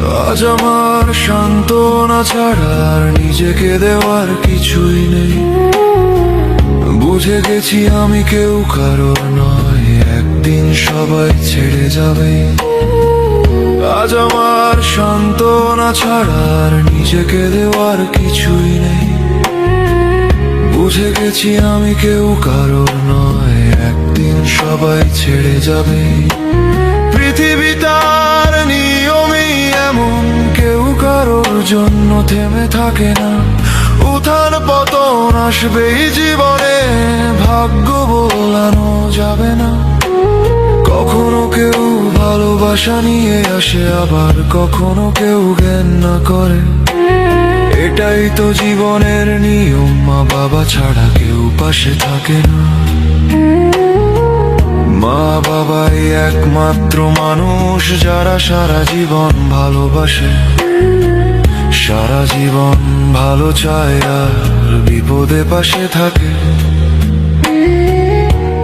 আজ আমার সান্ত্বনা ছাড়া আর নিজেকে দেওয়ার কিছুই নেই। বুঝে গেছি আমি কেউ কারোর নয়, একদিন সবাই ছেড়ে যাবে। আজ আমার সান্ত্বনা ছাড়া আর নিজেকে দেওয়ার কিছুই নেই। বুঝে গেছি আমি কেউ কারোর নয়, একদিন সবাই ছেড়ে যাবে। পৃথিবী তার নিয়মই এমন, কেউ কারোর জন্য থেমে থাকে না। উত্থান পতন আসবেই জীবনে, ভাগ্য বদলানো যাবে না। কখনো কেউ ভালোবাসা নিয়ে আসে, আবার কখনো কেউ জ্ঞান না করে। এটাই তো জীবনের নিয়ম, মা বাবা ছাড়া কেউ পাশে থাকে না। মা বাবাই একমাত্র মানুষ যারা সারা জীবন ভালোবাসে, সারা জীবন ভালো চায় আর বিপদে পাশে থাকে।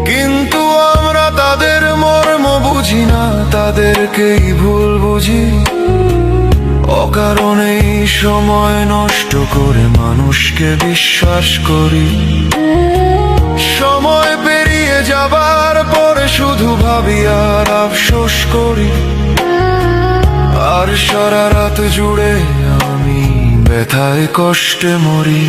কিন্তু আমরা তাদের মর্ম বুঝি না, তাদেরকেই ভুল বুঝি। অকারণেই সময় নষ্ট করে মানুষকে বিশ্বাস করি। সময় পেরিয়ে যাবার পরে শুধু ভাবি আর আফসোস করি। আর সারা রাত জুড়ে আমি ব্যথায় কষ্টে মরি।